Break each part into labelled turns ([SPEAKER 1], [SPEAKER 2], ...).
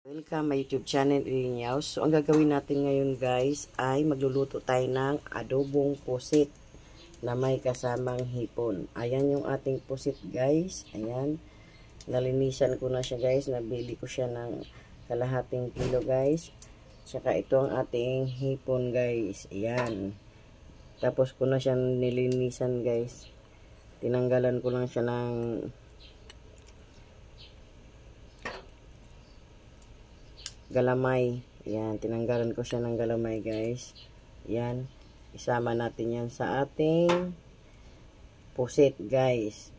[SPEAKER 1] Welcome my YouTube channel, Ilinyaws. So, ang gagawin natin ngayon guys ay magluluto tayo ng adobong pusit na may kasamang hipon. Ayan yung ating pusit guys. Ayan. Nalinisan ko na siya guys. Nabili ko siya ng kalahating kilo guys. Tsaka ito ang ating hipon guys. Ayan. Tapos ko na siya nilinisan guys. Tinanggalan ko lang siya ng galamay. Yan, tinanggalan ko siya ng galamay guys. Yan, isama natin yan sa ating pusit guys.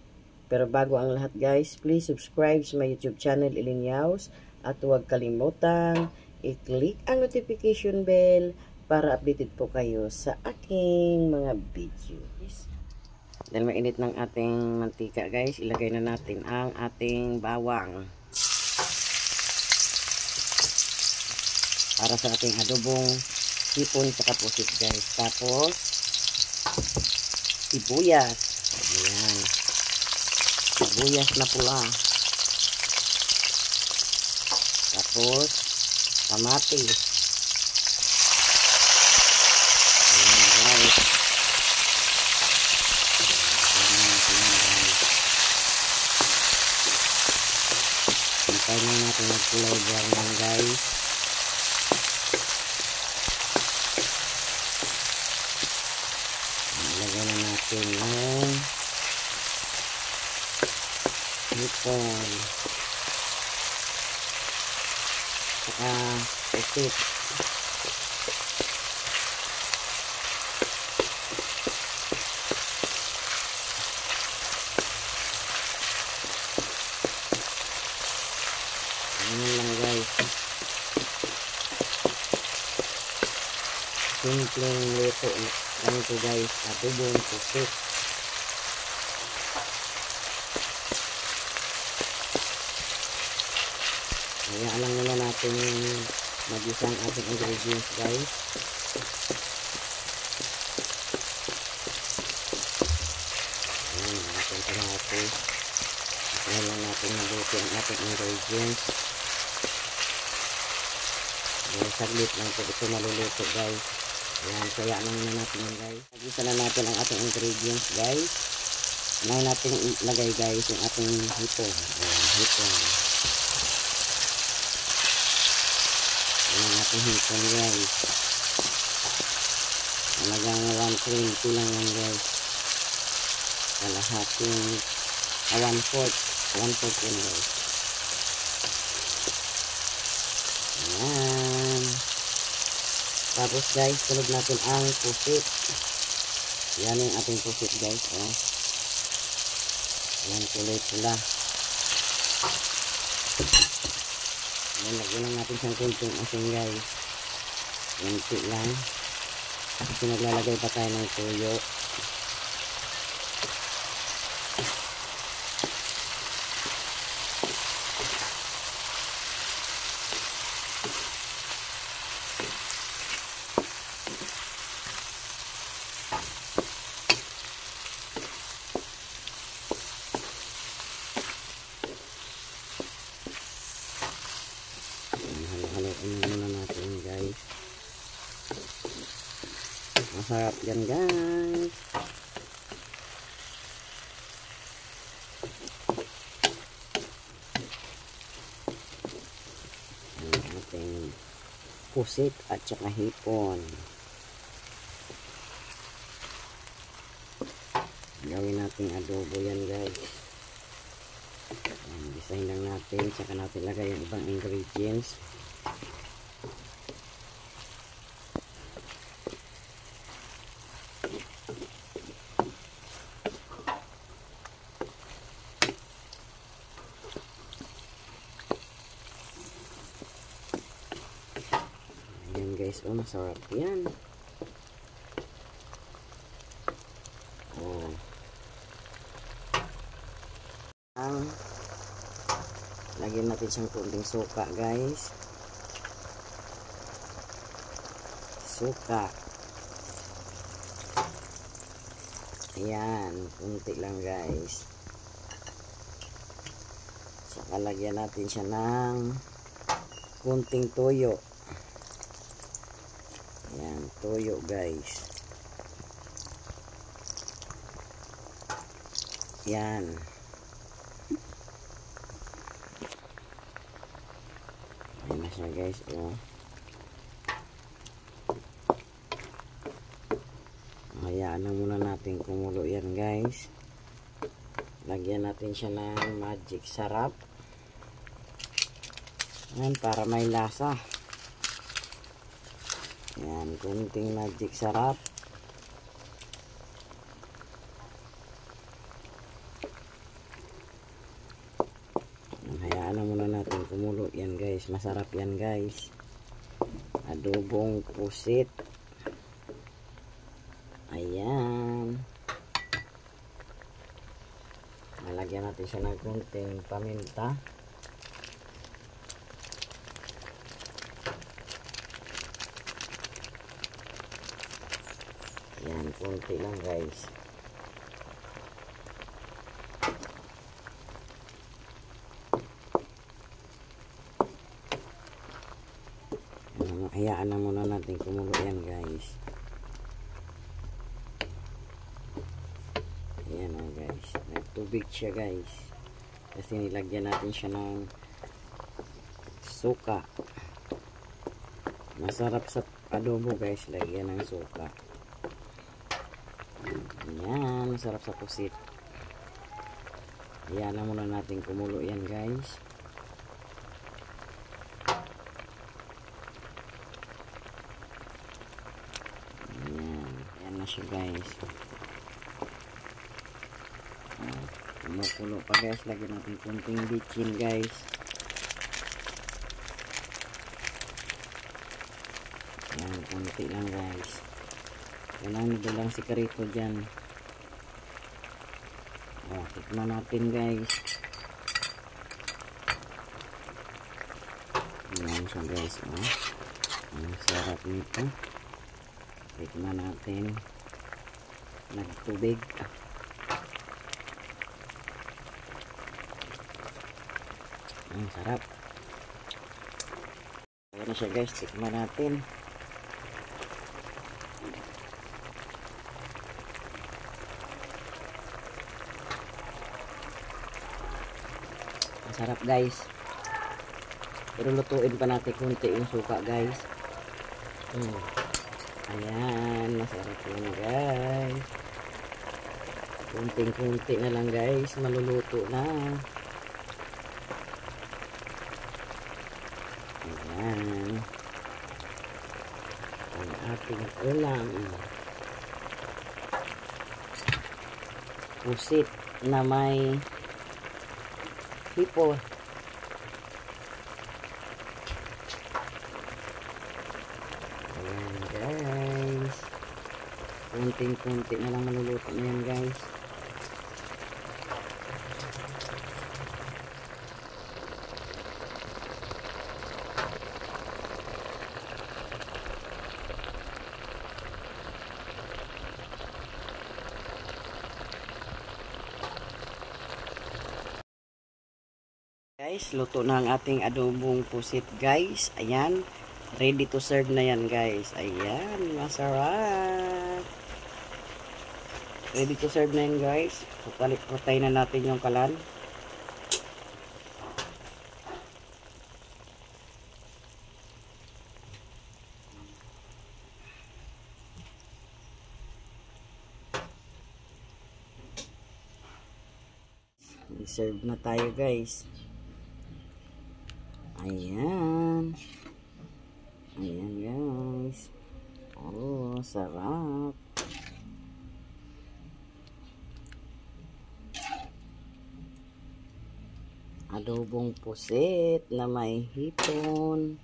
[SPEAKER 1] Pero bago ang lahat guys, please subscribe sa my YouTube channel Ilinyaws at huwag kalimutang i-click ang notification bell para updated po kayo sa aking mga videos. Dahil mainit ng ating mantika guys, ilagay na natin ang ating bawang para sa ating adobong hipon sa pusit guys. Tapos sibuyas. Ayan. Sibuyas na pula. Tapos kamatis. Ayan guys. Hintay na natin magkulay brown guys. Lagyan na natin yung hipon saka pusit. Ayan lang guys, simpleng luto lang ito guys, adobong pusit. Kaya alam nila natin mag-isang ating ingredients guys. Ayan, natin ito natin. Ayan lang natin mabuti ang ating ingredients. Ayan, saglit lang po ito maluluto guys. Ayan, kaya lang na natin yan guys. Nagisa na natin ang ating ingredients guys. Unahin natin ilagay guys yung ating hipon. Ayan, hipon. Ayan ang ating hipon guys. Talagang 120 lang yan guys. Kalahating 1/4 yan guys. Ayan. Tapos guys, sunod natin ang pusit. Yan yung ating pusit guys. Oh. Yan, kulay pula. Yan, lagyan lang natin siyang kunting asin guys. Kunti lang. Kasi naglalagay pa tayo ng tuyo. Halo-haloin muna natin guys. Masarap yan guys. Ang ating pusit at saka hipon. Gawin natin adobo yan guys. Design lang natin, saka natin lagay yung ibang ingredients. Ayan guys, oh masarap yan. Oh. Lagyan natin siyang kunting suka guys. Suka. Ayan, kunti lang guys. Saka lagyan natin siya ng kunting toyo. Yan, toyo guys. Yan. Ayan na siya guys. Oh. Hayaan na muna natin kumulo yan guys. Lagyan natin siya ng magic sarap. Ayan, para may lasa. Ayan, kunting magic sarap. Hayaan na muna natin kumulo yan guys. Masarap yan guys. Adobong pusit. Ayan. Lalagyan natin siya ng kunting paminta. Yan, konti lang guys. Hayaan na muna natin kumulo yan guys. Ayan o guys. Nagtubig siya guys. Kasi nilagyan natin siya ng suka. Masarap sa adobo guys. Lagyan ng suka. Ayan, masarap sa pusit. Ayan na muna natin kumulo yan guys. Ayan, ayan na siya guys. Kumukulo pa guys. Lagyan natin kunting bitchin guys. Ayan, kunti lang guys. Yan ang nadalang sikarito dyan. Tikman natin guys. Ayan siya guys. Ang sarap nito. Tikman natin. Nagtubig. Ang sarap. Ayan na siya guys. Tikman natin. Sarap guys. Pero lutuin pa natin kunti yung suka guys. Ayan, masarap yun guys. Kunting-kunti na lang guys, maluluto na. Ayan. Ang ating ulam. Pusit na may hipon. Ayan guys. Kunting-kunti na lang maluluto na yan guys. Guys, luto na ang ating adobong pusit guys. Ayan, ready to serve na yan guys. Ayan, masarap. Ready to serve na yan guys. Patay na natin yung kalan. I-serve na tayo guys. Ayan. Ayan guys. Oh, sarap. Adobong pusit na may hipon.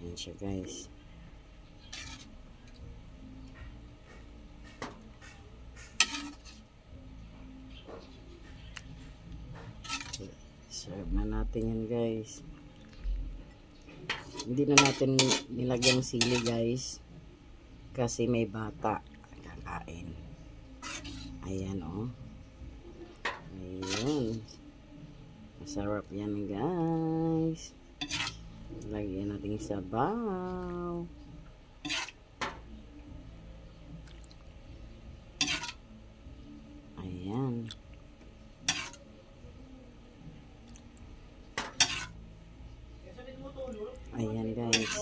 [SPEAKER 1] Ayan siya guys. Serve na natin yan guys. Hindi na natin nilagyan sili guys. Kasi may bata kakain. Ayan o. Ayun. Masarap yan guys. Lagyan natin sabaw. Ayan. Ayan guys.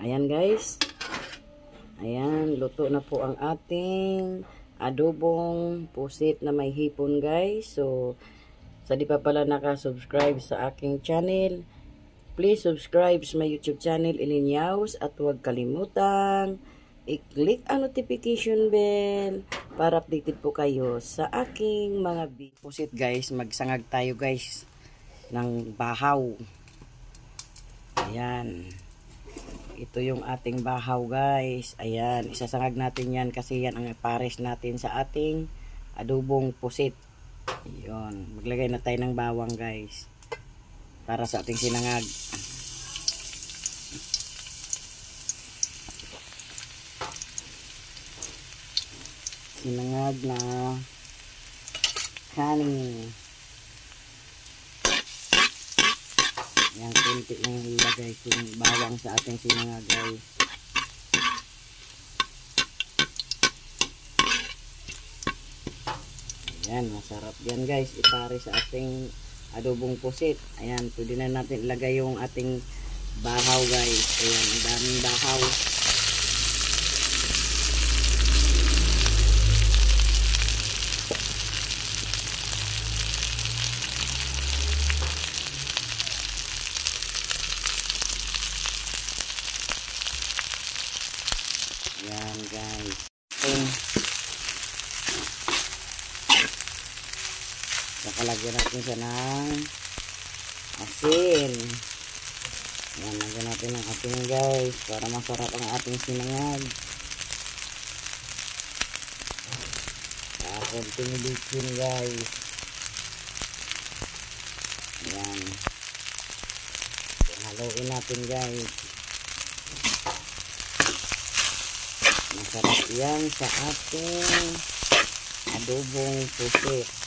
[SPEAKER 1] Ayan guys. Ayan, luto na po ang ating adobong pusit na may hipon guys. So, sa di pa pala naka-subscribe sa aking channel, please subscribe sa my YouTube channel, Ilinyaws, at huwag kalimutan i-click ang notification bell para updated po kayo sa aking mga video. Pusit guys, magsangag tayo guys ng bahaw. Ayan. Ito yung ating bahaw guys. Ayan, isasangag natin yan kasi yan ang pares natin sa ating adobong pusit. Ayun, maglagay na tayo ng bawang guys para sa ating sinangag. Sinangag na kanin. Yan, kunti lang ilagay yung bawang sa ating sinangag guys. Ayan, masarap yan guys. Ipare sa ating adobong pusit. Ayan, pwede na natin ilagay yung ating bahaw guys. Ayan, ang daming bahaw. Ayan guys. Nakalagyan natin siya ng asin. Ayan, lagyan natin ng asin guys para masarap ang ating sinangag. Konting bitchin guys. Ayan. Haluin natin guys. Masarap yan sa ating adobong pusit.